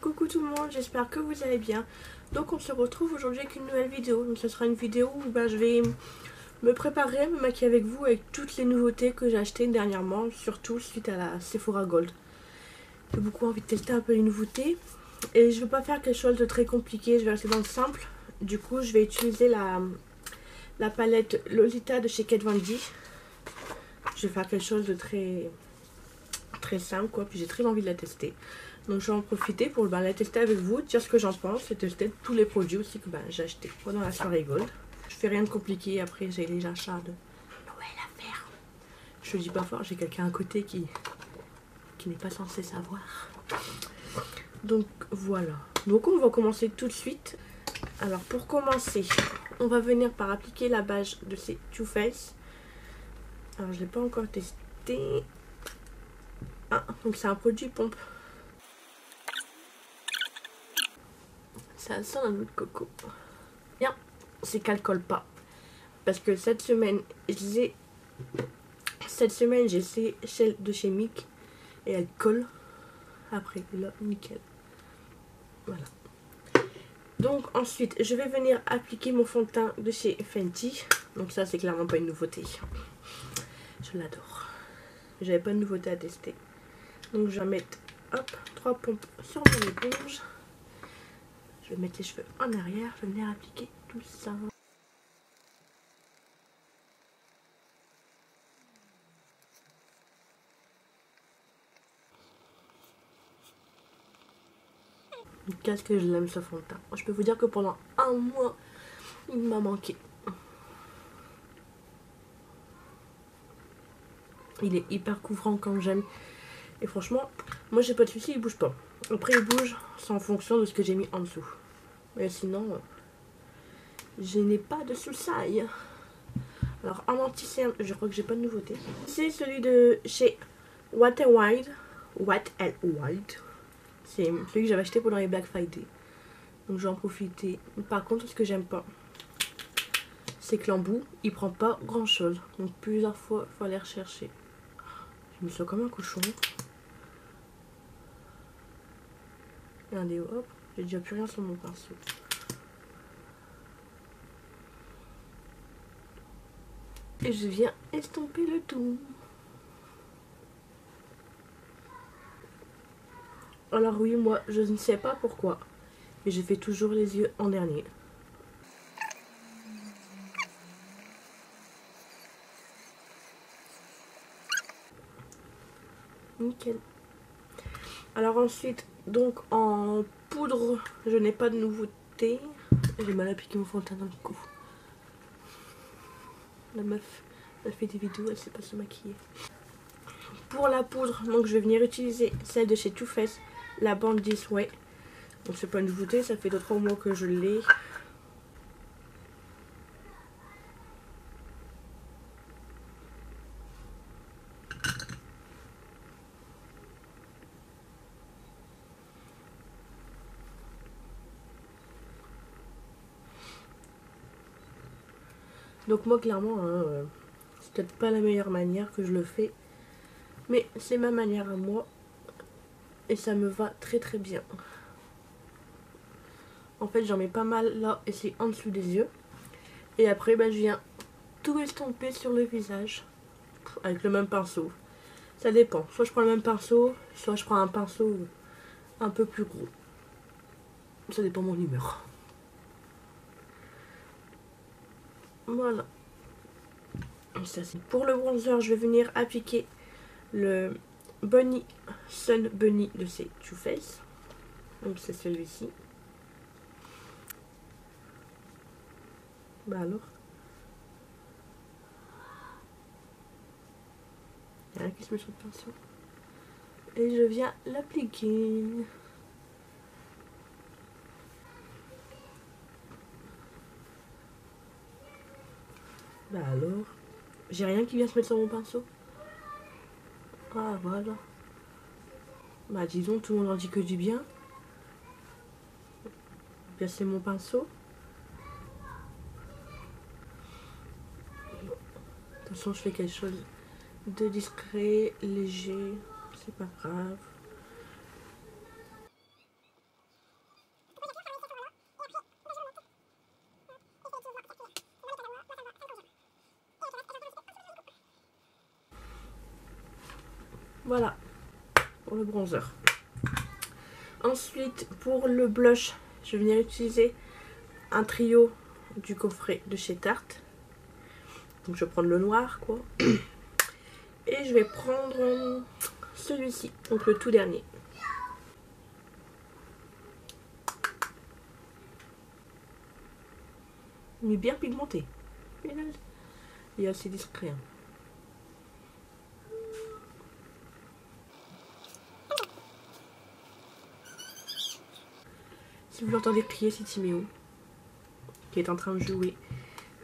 Coucou tout le monde, j'espère que vous allez bien. Donc on se retrouve aujourd'hui avec une nouvelle vidéo. Donc ce sera une vidéo où je vais me préparer à me maquiller avec vous avec toutes les nouveautés que j'ai achetées dernièrement, surtout suite à la Sephora Gold. J'ai beaucoup envie de tester un peu les nouveautés et je ne veux pas faire quelque chose de très compliqué, je vais rester dans le simple. Du coup je vais utiliser la palette Lolita de chez Kat Von D. Je vais faire quelque chose de très simple quoi, puis j'ai très envie de la tester. Donc je vais en profiter pour la tester avec vous, dire ce que j'en pense et tester tous les produits aussi que j'ai acheté pendant la soirée Gold. Je fais rien de compliqué, après j'ai les achats de Noël à faire. Je le dis pas fort, j'ai quelqu'un à côté qui n'est pas censé savoir. Donc voilà. Donc on va commencer tout de suite. Alors pour commencer, on va venir par appliquer la base de ces Too Faced. Alors je l'ai pas encore testé. Ah, donc c'est un produit pompe. Ça sent la noix de coco. Bien, c'est qu'elle colle pas. Parce que cette semaine, j'ai essayé celle de chez Mick et elle colle. Après, là, nickel. Voilà. Donc ensuite, je vais venir appliquer mon fond de teint de chez Fenty. Donc ça, c'est clairement pas une nouveauté. Je l'adore. J'avais pas de nouveauté à tester. Donc je vais mettre, hop, 3 pompes sur mon éponge. Je vais mettre les cheveux en arrière. Je vais venir appliquer tout ça. Qu'est-ce que je l'aime ce fond de teint. Je peux vous dire que pendant un mois, il m'a manqué. Il est hyper couvrant quand j'aime. Et franchement, moi j'ai pas de soucis, il bouge pas. Après il bouge, c'est en fonction de ce que j'ai mis en dessous. Mais sinon, je n'ai pas de soucis. Alors en anti-cerne, je crois que j'ai pas de nouveauté. C'est celui de chez Wet n Wild. Wet n Wild. C'est celui que j'avais acheté pendant les Black Friday. Donc je vais en profiter. Par contre, ce que j'aime pas, c'est que l'embout, il prend pas grand chose. Donc plusieurs fois, il faut aller rechercher. Je me sens comme un cochon. Regardez, hop, j'ai déjà plus rien sur mon pinceau. Et je viens estomper le tout. Alors oui, moi, je ne sais pas pourquoi, mais je fais toujours les yeux en dernier. Nickel. Alors ensuite, donc en poudre, je n'ai pas de nouveauté. J'ai mal appliqué mon fond de teint dans le cou. La meuf, elle fait des vidéos, elle sait pas se maquiller. Pour la poudre, donc je vais venir utiliser celle de chez Too Faced, la bande This Way. Donc c'est pas une nouveauté, ça fait 2-3 mois que je l'ai. Donc moi clairement, hein, c'est peut-être pas la meilleure manière que je le fais, mais c'est ma manière à moi et ça me va très très bien. En fait j'en mets pas mal là et c'est en dessous des yeux. Et après je viens tout estomper sur le visage avec le même pinceau. Ça dépend, soit je prends le même pinceau, soit je prends un pinceau un peu plus gros. Ça dépend de mon humeur. Voilà. Ça, c'est pour le bronzer, je vais venir appliquer le Bunny Sun Bunny de chez Too Faced. Donc c'est celui-ci. Bah alors. Il y a rien qui se met sur le pinceau. Et je viens l'appliquer. Bah alors. J'ai rien qui vient se mettre sur mon pinceau. Ah voilà. Bah disons, tout le monde en dit que du bien. Bien c'est mon pinceau. De toute façon je fais quelque chose de discret, léger. C'est pas grave. Voilà pour le bronzer. Ensuite pour le blush, je vais venir utiliser un trio du coffret de chez Tarte. Donc je vais prendre le noir quoi. Et je vais prendre celui-ci, donc le tout dernier. Il est bien pigmenté. Il est assez discret. Si vous l'entendez crier, c'est Timéo qui est en train de jouer.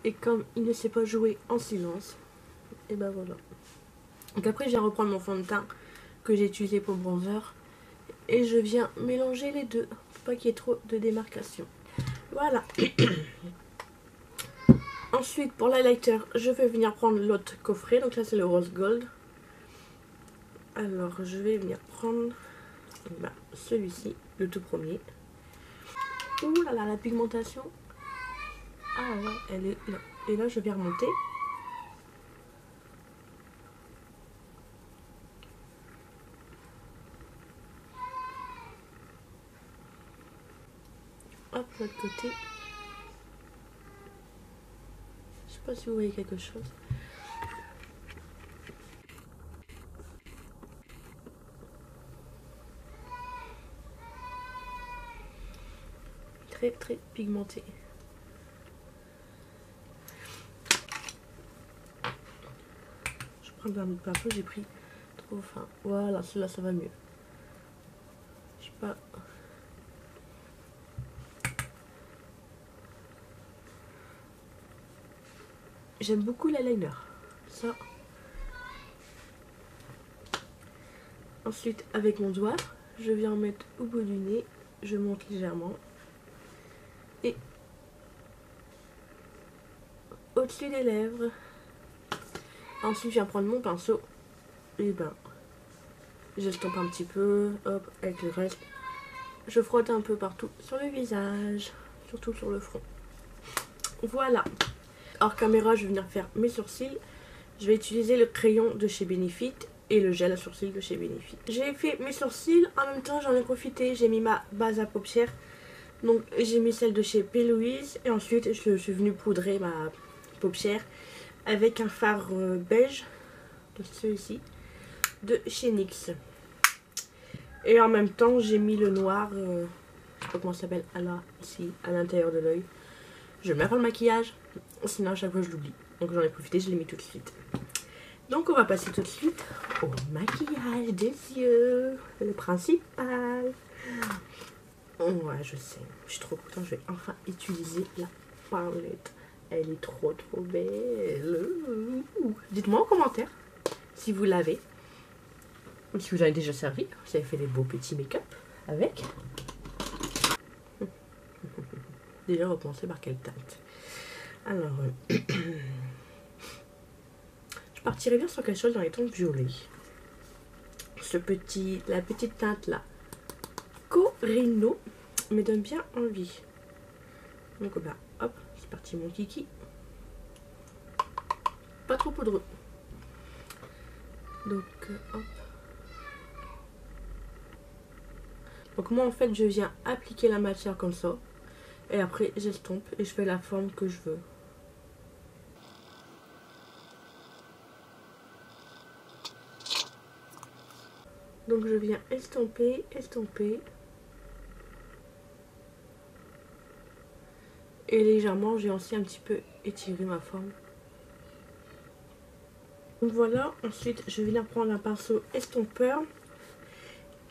Et comme il ne sait pas jouer en silence, et ben voilà. Donc après, je viens reprendre mon fond de teint que j'ai utilisé pour le bronzer. Et je viens mélanger les deux, pour pas qu'il y ait trop de démarcation. Voilà. Ensuite, pour l'highlighter, je vais venir prendre l'autre coffret. Donc là, c'est le rose gold. Alors, je vais venir prendre celui-ci, le tout premier. Ouh là là, la pigmentation. Ah ouais, elle est là. Et là, je vais remonter. Hop, de l'autre côté. Je sais pas si vous voyez quelque chose. Très très pigmenté. Je prends un autre pinceau, j'ai pris trop fin. Voilà, celui-là ça va mieux. Je sais pas. J'aime beaucoup l'eyeliner. Ça. Ensuite, avec mon doigt, je viens en mettre au bout du nez. Je monte légèrement. Et au-dessus des lèvres. Ensuite, je viens prendre mon pinceau. Et ben, j'estompe un petit peu. Hop, avec le reste. Je frotte un peu partout sur le visage. Surtout sur le front. Voilà. Hors caméra, je vais venir faire mes sourcils. Je vais utiliser le crayon de chez Benefit et le gel à sourcils de chez Benefit. J'ai fait mes sourcils, en même temps j'en ai profité, j'ai mis ma base à paupières. Donc j'ai mis celle de chez P. Louise et ensuite je suis venue poudrer ma paupière avec un fard beige, celui-ci, de chez NYX. Et en même temps j'ai mis le noir, je sais pas comment ça s'appelle, ici, à l'intérieur de l'œil. Je mets pas le maquillage, sinon à chaque fois je l'oublie. Donc j'en ai profité, je l'ai mis tout de suite. Donc on va passer tout de suite au maquillage des yeux, le principal. Ouais, je sais, je suis trop contente, je vais enfin utiliser la palette. Elle est trop belle. Dites-moi en commentaire si vous l'avez, ou si vous avez déjà servi, si vous avez fait des beaux petits make-up avec. Déjà, on va commencer par quelle teinte? Alors, je partirais bien sur quelque chose dans les tons violets. La petite teinte là, Corino, me donne bien envie. Donc bah, hop, c'est parti mon kiki. Pas trop poudreux. Donc hop. Donc moi en fait je viens appliquer la matière comme ça. Et après j'estompe et je fais la forme que je veux. Donc je viens estomper, estomper. Et légèrement j'ai aussi un petit peu étiré ma forme. Donc voilà, ensuite je vais venir prendre un pinceau estompeur.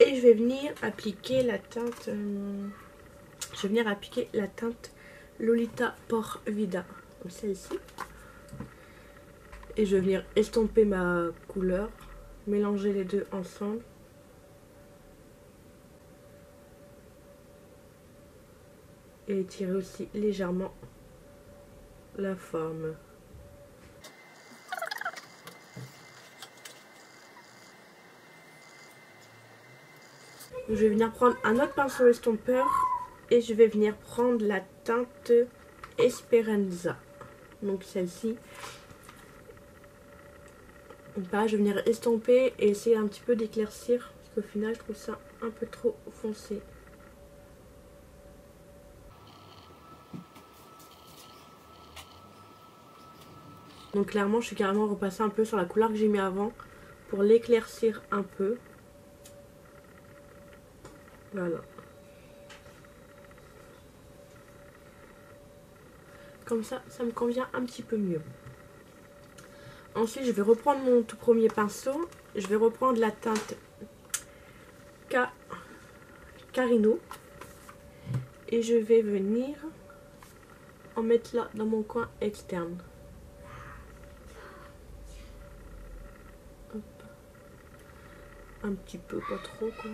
Et je vais venir appliquer la teinte... je vais venir appliquer la teinte Lolita Por Vida. Comme celle-ci. Et je vais venir estomper ma couleur. Mélanger les deux ensemble. Et étirer aussi légèrement la forme. Je vais venir prendre un autre pinceau estompeur et je vais venir prendre la teinte Esperanza. Donc celle-ci. Donc pareil, je vais venir estomper et essayer un petit peu d'éclaircir. Parce qu'au final, je trouve ça un peu trop foncé. Donc clairement, je suis carrément repassée un peu sur la couleur que j'ai mis avant pour l'éclaircir un peu. Voilà. Comme ça, ça me convient un petit peu mieux. Ensuite, je vais reprendre mon tout premier pinceau. Je vais reprendre la teinte Carino. Et je vais venir en mettre là dans mon coin externe. Hop. Un petit peu, pas trop quoi.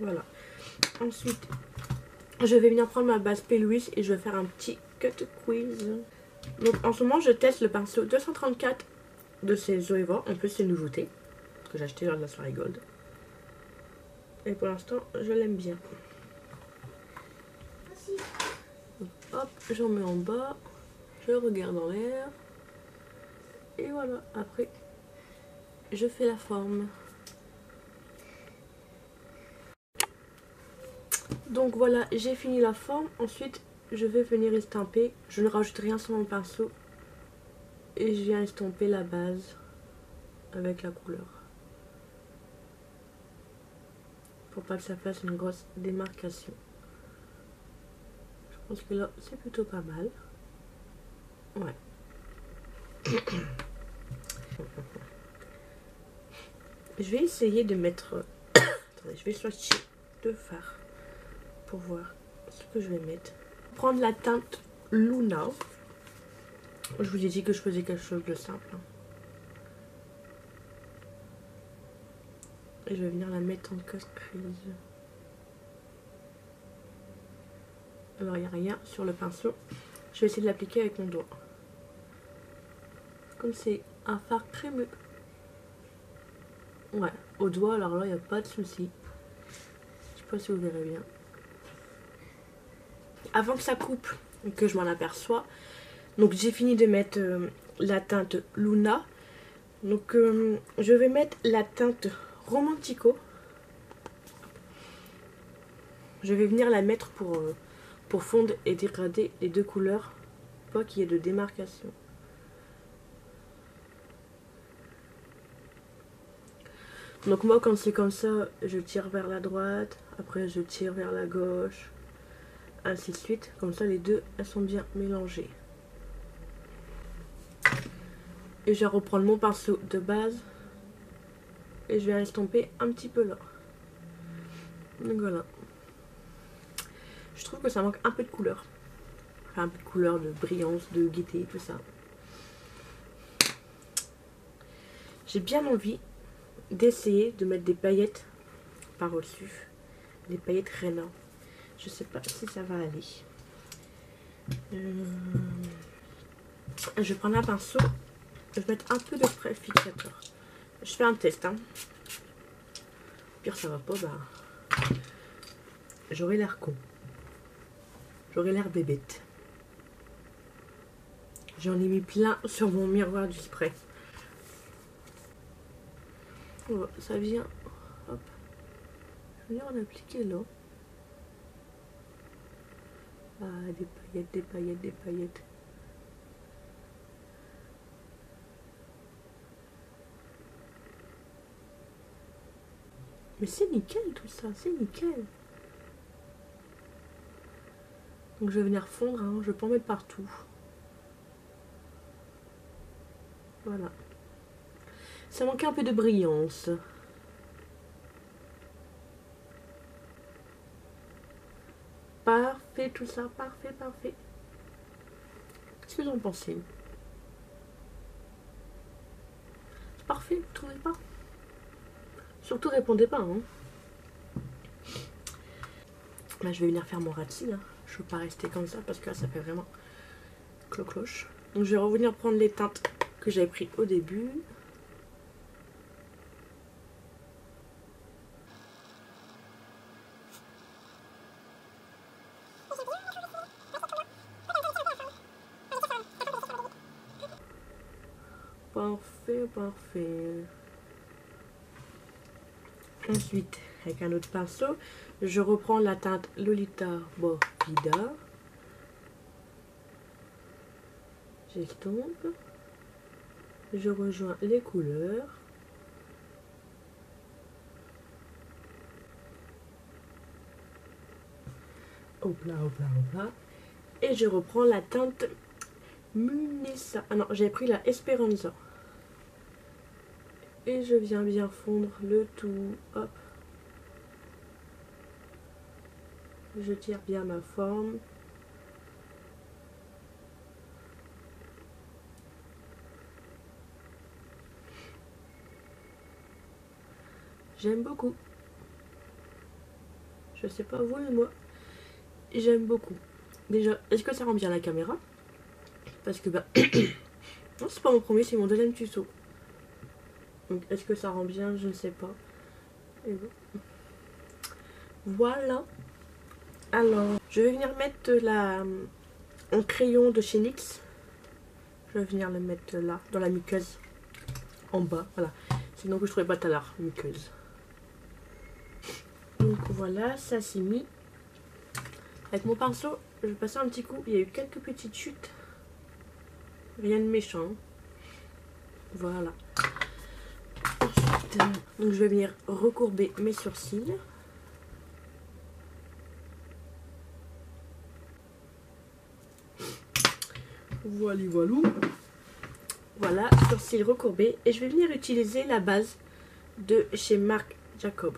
Voilà. Ensuite, je vais venir prendre ma base P. et je vais faire un petit cut quiz. Donc en ce moment, je teste le pinceau 234 de chez Zoeva. En plus, c'est une nouveauté que j'ai acheté lors de la soirée Gold. Et pour l'instant, je l'aime bien. Donc, hop, j'en mets en bas. Je regarde en l'air. Et voilà, après, je fais la forme. Donc voilà, j'ai fini la forme. Ensuite, je vais venir estomper. Je ne rajoute rien sur mon pinceau. Et je viens estomper la base avec la couleur. Pour pas que ça fasse une grosse démarcation. Je pense que là, c'est plutôt pas mal. Ouais. Je vais essayer de mettre... Attendez, je vais swatcher 2 fards pour voir ce que je vais mettre. Prendre la teinte Luna. Je vous ai dit que je faisais quelque chose de simple. Et je vais venir la mettre en casse-crise. Alors il n'y a rien sur le pinceau. Je vais essayer de l'appliquer avec mon doigt. Comme c'est un fard crémeux. Ouais, au doigt, alors là il n'y a pas de souci. Je sais pas si vous verrez bien. Avant que ça coupe, que je m'en aperçois. Donc j'ai fini de mettre la teinte Luna. Donc je vais mettre la teinte Romantico. Je vais venir la mettre pour fondre et dégrader les deux couleurs. Pas qu'il y ait de démarcation. Donc moi quand c'est comme ça, je tire vers la droite. Après je tire vers la gauche. Ainsi de suite. Comme ça les deux, elles sont bien mélangées. Et je vais reprendre mon pinceau de base. Et je vais estomper un petit peu là. Donc voilà. Je trouve que ça manque un peu de couleur. Enfin, un peu de couleur, de brillance, de gaieté, tout ça. J'ai bien envie d'essayer de mettre des paillettes par-dessus. Des paillettes Réna. Je sais pas si ça va aller. Je vais prendre un pinceau. Je vais mettre un peu de spray fixateur. Je fais un test. Hein. Pire ça va pas, bah... J'aurai l'air con. J'aurai l'air bébête. J'en ai mis plein sur mon miroir du spray. Oh, ça vient. Hop. Je vais venir en appliquer là. Ah, des paillettes, des paillettes, des paillettes. Mais c'est nickel tout ça, c'est nickel. Donc je vais venir fondre, hein. Je vais pas en mettre partout. Voilà. Ça manquait un peu de brillance. Parfait tout ça, parfait, parfait. Qu'est-ce que vous en pensez? C'est parfait, vous trouvez pas? Surtout répondez pas, hein. Là je vais venir faire mon ratis là. Je ne veux pas rester comme ça parce que là ça fait vraiment cloche. Donc je vais revenir prendre les teintes que j'avais pris au début. Parfait, parfait. Ensuite, avec un autre pinceau, je reprends la teinte Lolita Borbida. J'estompe. Je rejoins les couleurs. Hop là, hop là, hop là. Et je reprends la teinte Munessa. Ah non, j'ai pris la Esperanza. Et je viens bien fondre le tout. Hop. Je tire bien ma forme. J'aime beaucoup. Je sais pas vous, mais moi, j'aime beaucoup. Déjà, est-ce que ça rend bien la caméra? Parce que bah... non, c'est pas mon premier, c'est mon deuxième tuto. Donc, est-ce que ça rend bien? Je ne sais pas. Et bon. Voilà. Alors, je vais venir mettre un crayon de chez NYX. Je vais venir le mettre là, dans la muqueuse. En bas, voilà. Sinon que je trouvais pas tout à l'heure, muqueuse. Donc voilà, ça c'est mis. Avec mon pinceau, je vais passer un petit coup. Il y a eu quelques petites chutes. Rien de méchant. Voilà. Ensuite, donc je vais venir recourber mes sourcils. Voilà, voilà. Voilà, sourcils recourbés. Et je vais venir utiliser la base de chez Marc Jacob.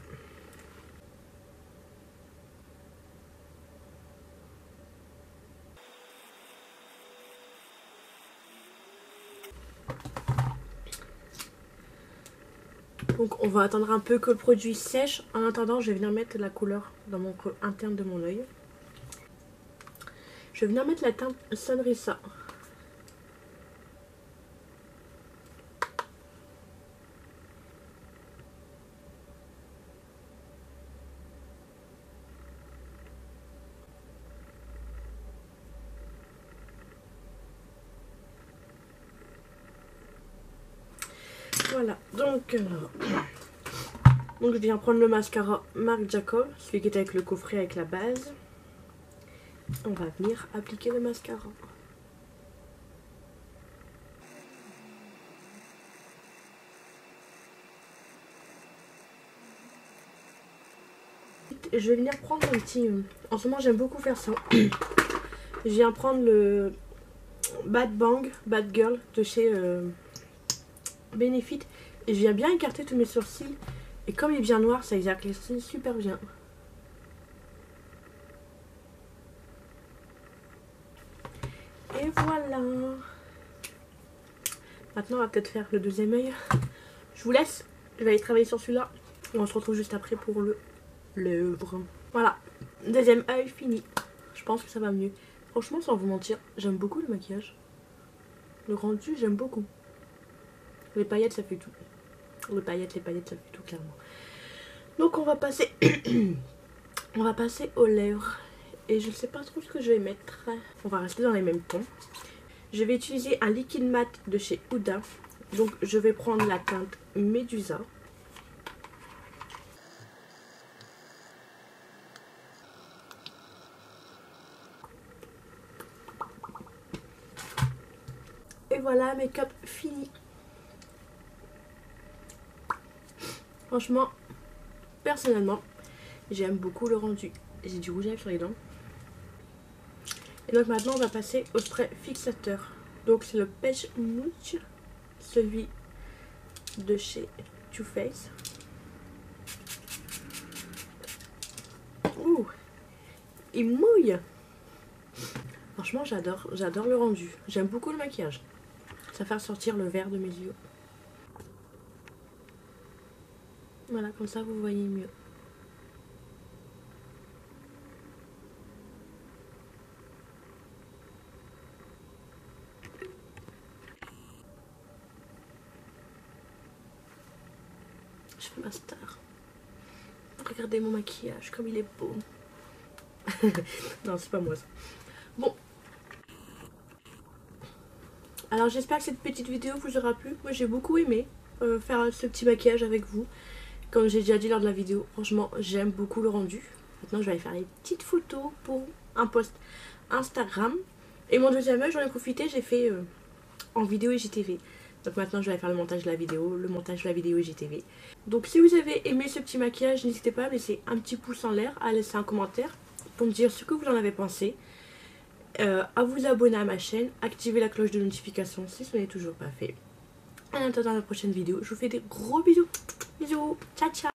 Donc on va attendre un peu que le produit sèche. En attendant, je vais venir mettre la couleur dans mon creux interne de mon œil. Je vais venir mettre la teinte Sunrisa. Voilà, donc je viens prendre le mascara Marc Jacob, celui qui est avec le coffret avec la base. On va venir appliquer le mascara. Je vais venir prendre un petit... En ce moment j'aime beaucoup faire ça. Je viens prendre le Bad Bang, Bad Girl de chez Benefit. Et je viens bien écarter tous mes sourcils. Et comme il est bien noir, ça éclaircit super bien. Et voilà. Maintenant, on va peut-être faire le deuxième œil. Je vous laisse. Je vais aller travailler sur celui-là. On se retrouve juste après pour l'œuvre. Voilà. Deuxième œil fini. Je pense que ça va mieux. Franchement, sans vous mentir, j'aime beaucoup le maquillage. Le rendu, j'aime beaucoup. Les paillettes, ça fait tout. Les paillettes, ça fait tout, clairement. Donc, on va passer... on va passer aux lèvres. Et je ne sais pas trop ce que je vais mettre. On va rester dans les mêmes tons. Je vais utiliser un liquide mat de chez Huda. Donc, je vais prendre la teinte Medusa. Et voilà, make-up fini. Franchement, personnellement, j'aime beaucoup le rendu. J'ai du rouge à lèvres sur les dents. Et donc maintenant, on va passer au spray fixateur. Donc c'est le Peach Mouche, celui de chez Too Faced. Ouh, il mouille. Franchement, j'adore le rendu. J'aime beaucoup le maquillage. Ça fait ressortir le vert de mes yeux. Voilà, comme ça vous voyez mieux. Je fais ma star. Regardez mon maquillage, comme il est beau. Non, c'est pas moi ça. Bon. Alors j'espère que cette petite vidéo vous aura plu. Moi j'ai beaucoup aimé faire ce petit maquillage avec vous. Comme j'ai déjà dit lors de la vidéo, franchement j'aime beaucoup le rendu. Maintenant je vais aller faire les petites photos pour un post Instagram. Et mon deuxième œil, j'en ai profité, j'ai fait en vidéo IGTV. Donc maintenant je vais aller faire le montage de la vidéo IGTV. Donc si vous avez aimé ce petit maquillage, n'hésitez pas à laisser un petit pouce en l'air, à laisser un commentaire pour me dire ce que vous en avez pensé. À vous abonner à ma chaîne, activer la cloche de notification si ce n'est toujours pas fait. En attendant la prochaine vidéo, je vous fais des gros bisous. Bisous, ciao ciao.